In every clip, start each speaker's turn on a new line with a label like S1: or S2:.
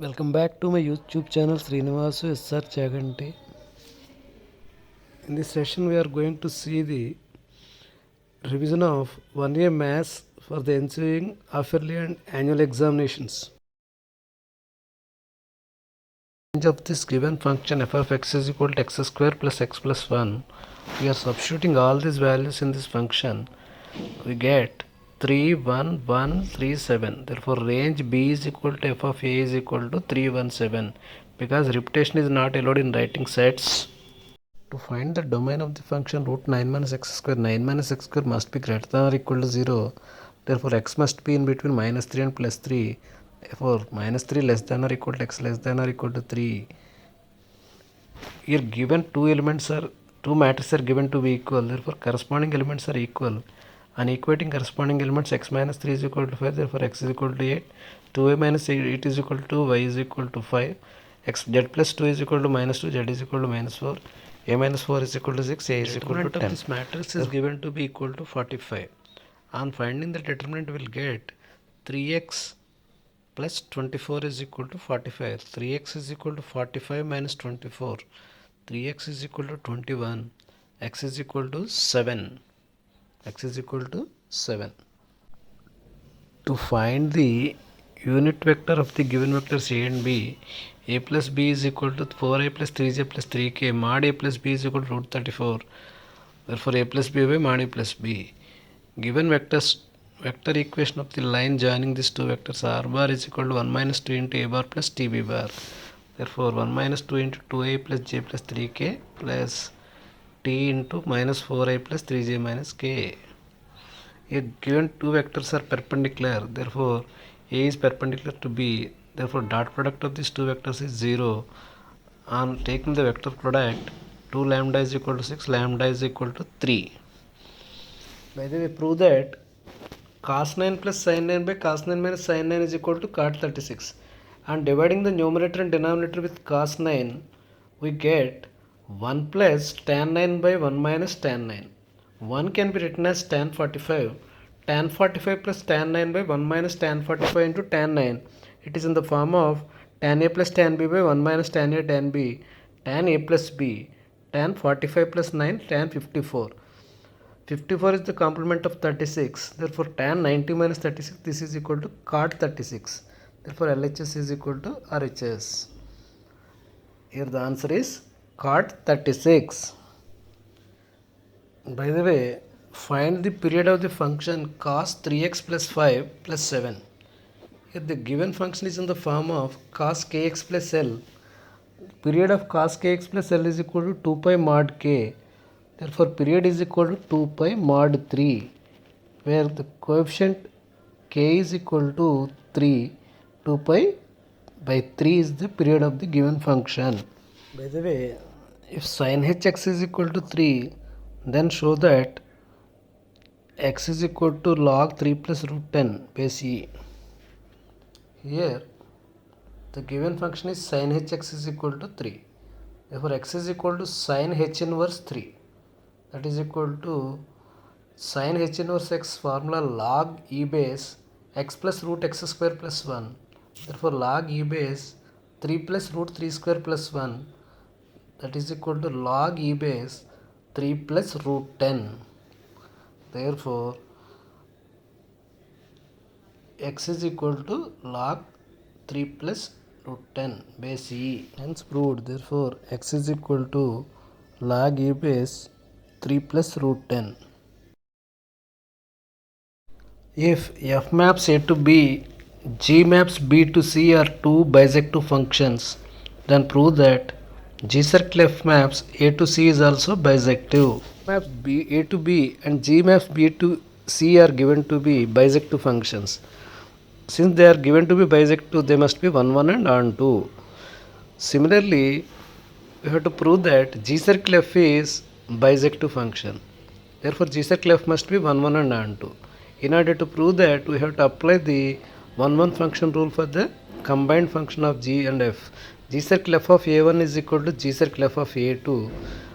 S1: Welcome back to my YouTube channel Srinivasu SR Chaganti. In this session we are going to see the revision of 1A Maths for the ensuing half-yearly and annual examinations. Range of this given function f of x is equal to x square plus x plus 1. We are substituting all these values in this function. We get 3, 1, 1, 3, 7. Therefore range b is equal to f of a is equal to 3, 1, 7. Because repetition is not allowed in writing sets. To find the domain of the function root 9 minus x square, 9 minus x square must be greater than or equal to 0. Therefore x must be in between minus 3 and plus 3. Therefore minus 3 less than or equal to x less than or equal to 3. Here given two matrices are given to be equal. Therefore corresponding elements are equal. On equating corresponding elements, x minus 3 is equal to 5. Therefore x is equal to 8. 2a minus 8 is equal to 2. Y is equal to 5. Z plus 2 is equal to minus 2. Z is equal to minus 4. A minus 4 is equal to 6. A is equal to 10. Determinant of this matrix is given to be equal to 45. On finding the determinant, we will get 3x plus 24 is equal to 45. 3x is equal to 45 minus 24. 3x is equal to 21. X is equal to 7. X is equal to 7. To find the unit vector of the given vectors a and b, a plus b is equal to 4a plus 3j plus 3k. Mod a plus b is equal to root 34. Therefore a plus b by mod a plus b. Given vector equation of the line joining these two vectors, r bar is equal to 1 minus 2 into a bar plus tb bar. Therefore 1 minus 2 into 2a plus j plus 3k plus t into minus 4a plus 3j minus k. Here given two vectors are perpendicular, therefore a is perpendicular to b. Therefore dot product of these two vectors is 0. On taking the vector product, 2 lambda is equal to 6, lambda is equal to 3. By the way, prove that cos 9 plus sin 9 by cos 9 minus sin 9 is equal to cot 36. And dividing the numerator and denominator with cos 9, we get 1 plus tan 9 by 1 minus tan 9. 1 can be written as tan 45. Tan 45 plus tan 9 by 1 minus tan 45 into tan 9. It is in the form of tan a plus tan b by 1 minus tan a tan b. Tan a plus b. Tan 45 plus 9 tan 54. 54 is the complement of 36. Therefore tan 90 minus 36, this is equal to cot 36. Therefore LHS is equal to RHS. Here the answer is cot 36. By the way, find the period of the function cos 3x plus 5 plus 7. Here the given function is in the form of cos kx plus L. Period of cos kx plus L is equal to 2 pi mod k. Therefore period is equal to 2 pi mod 3, where the coefficient k is equal to 3. 2 pi by 3 is the period of the given function. By the way, if sin hx is equal to 3, then show that x is equal to log 3 plus root 10 base e. Here the given function is sin hx is equal to 3. Therefore x is equal to sin h inverse 3. That is equal to sin h inverse x formula log e base x plus root x square plus 1. Therefore log e base 3 plus root 3 square plus 1. That is equal to log e base 3 plus root 10. Therefore x is equal to log 3 plus root 10 base e. Hence proved. Therefore x is equal to log e base 3 plus root 10. If f maps a to b, g maps b to c are two bisective functions, then prove that g circle f maps a to c is also bisective. Maps b a to b and g maps b to c are given to be bisective functions. Since they are given to be bisective, they must be 1 1 and on 2. Similarly, we have to prove that g circle f is bisective function. Therefore g circle f must be 1 1 and on 2. In order to prove that, we have to apply the 1 1 function rule for the combined function of g and f. G circle f of a1 is equal to g circle f of a2.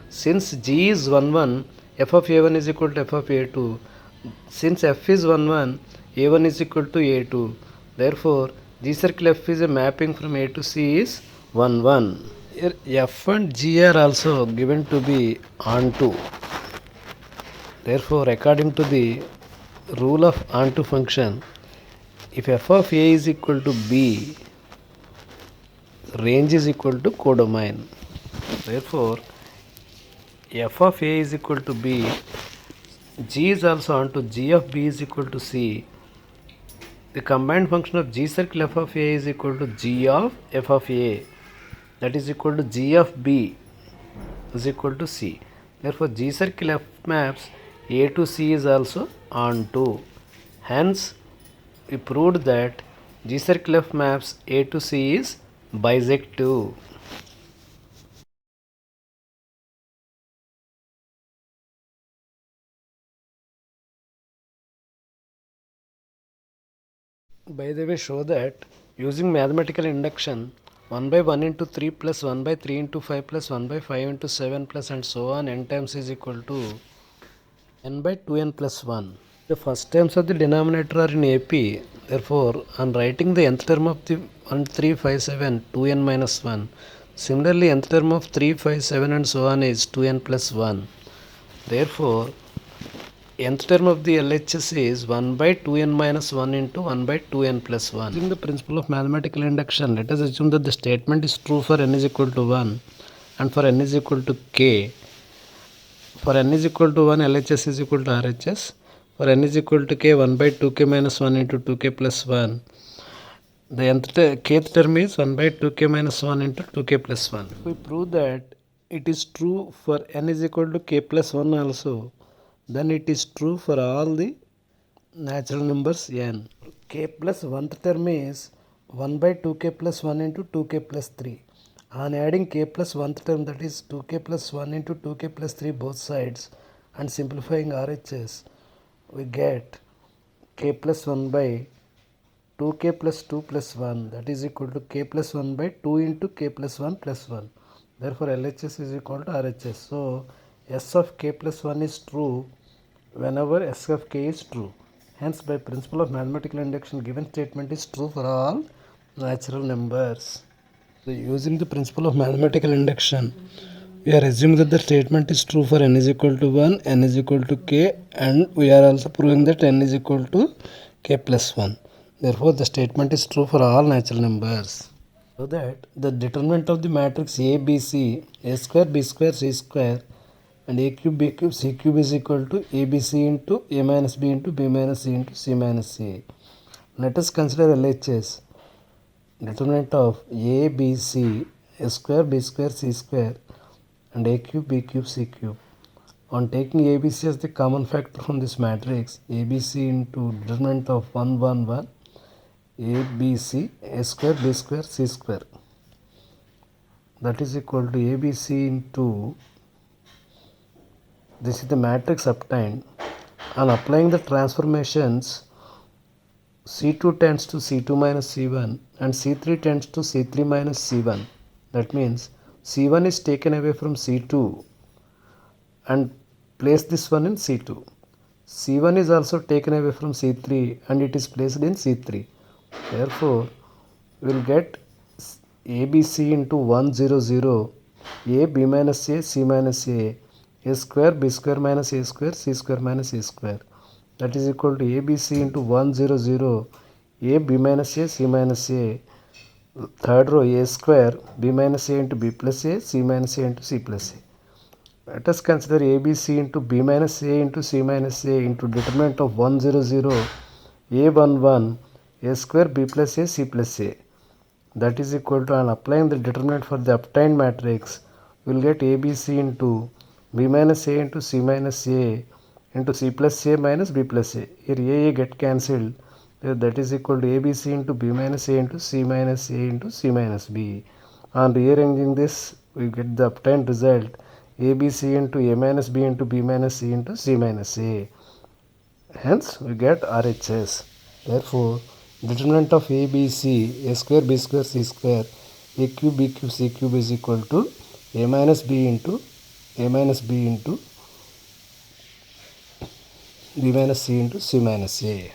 S1: Since g is 1 1, f of a1 is equal to f of a2. Since f is 1 1, a1 is equal to a2. Therefore G circle F is a mapping from A to C is 1 1. Here F and G are also given to be onto. Therefore, according to the rule of onto function, if f of A is equal to B, range is equal to codomain. Therefore, f of A is equal to B, G is also onto G of B is equal to C. The combined function of G circle f of A is equal to G of f of A, that is equal to G of B is equal to C. Therefore, G circle F maps A to C is also onto. Hence, we proved that G circle F maps A to C is bisective. By the way, show that using mathematical induction, 1 by 1 into 3 plus 1 by 3 into 5 plus 1 by 5 into 7 plus and so on n times is equal to n by 2n plus 1. The first terms of the denominator are in AP. Therefore, on writing the nth term of the 1357, 2n minus 1. Similarly, nth term of 357 and so on is 2n plus 1. Therefore, nth term of the LHS is 1 by 2n minus 1 into 1 by 2n plus 1. Using the principle of mathematical induction, let us assume that the statement is true for n is equal to 1 and for n is equal to k. For n is equal to 1, LHS is equal to RHS. For n is equal to k, 1 by 2k minus 1 into 2k plus 1. The kth term is 1 by 2k minus 1 into 2k plus 1. If we prove that it is true for n is equal to k plus 1 also, then it is true for all the natural numbers n. K plus 1th term is 1 by 2k plus 1 into 2k plus 3. On adding k plus 1th term, that is 2k plus 1 into 2k plus 3 both sides, and simplifying RHS, we get k plus 1 by 2k plus 2 plus 1, that is equal to k plus 1 by 2 into k plus 1 plus 1. Therefore, LHS is equal to RHS. So, S of k plus 1 is true whenever S of k is true. Hence, by principle of mathematical induction, given statement is true for all natural numbers. So, using the principle of mathematical induction, we are assuming that the statement is true for n is equal to 1, n is equal to k, and we are also proving that n is equal to k plus 1. Therefore, the statement is true for all natural numbers. So that the determinant of the matrix A, B, C, A square, B square, C square, and A cube, B cube, C cube is equal to ABC into A minus B into B minus C into C minus C. Let us consider LHS. Determinant of A, B, C, A square, B square, C square, and A cube, B cube, C cube. On taking ABC as the common factor from this matrix, ABC into determinant of 1, 1, 1, ABC, A square, B square, C square. That is equal to ABC into, this is the matrix obtained. On applying the transformations, C2 tends to C2 minus C1 and C3 tends to C3 minus C1. That means C1 is taken away from C2 and place this one in C2. C1 is also taken away from C3 and it is placed in C3. Therefore, we will get ABC into 1 0 0, A B minus A C minus A square B square minus A square C square minus A square. That is equal to ABC into 1 0 0, A B minus A C minus A, third row A square B minus A into B plus A C minus A into C plus A. Let us consider ABC into B minus A into C minus A into determinant of 1 0 0, A 1 1, A square B plus A C plus A. That is equal to, and applying the determinant for the obtained matrix, we will get ABC into B minus A into C minus A into C plus A minus B plus A. Here A get cancelled. That is equal to ABC into B minus A into C minus A into C minus B. On rearranging this, we get the obtained result ABC into A minus B into B minus C into C minus A. Hence, we get RHS. Therefore, determinant of A, B, C, A square, B square, C square, A cube, B cube, C cube is equal to A minus B into A minus B into B minus C into C minus A.